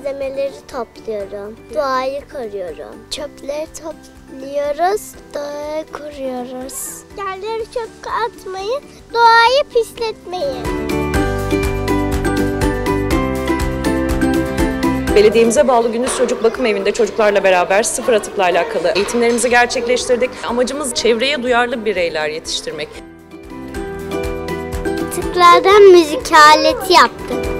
malzemeleri topluyorum. Doğayı koruyorum. Çöpleri topluyoruz. Doğayı koruyoruz. Yerleri çöp atmayın. Doğayı pisletmeyin. Belediyemize bağlı Gündüz Çocuk Bakım Evi'nde çocuklarla beraber sıfır atıkla alakalı eğitimlerimizi gerçekleştirdik. Amacımız çevreye duyarlı bireyler yetiştirmek. Atıklardan müzik aleti yaptık.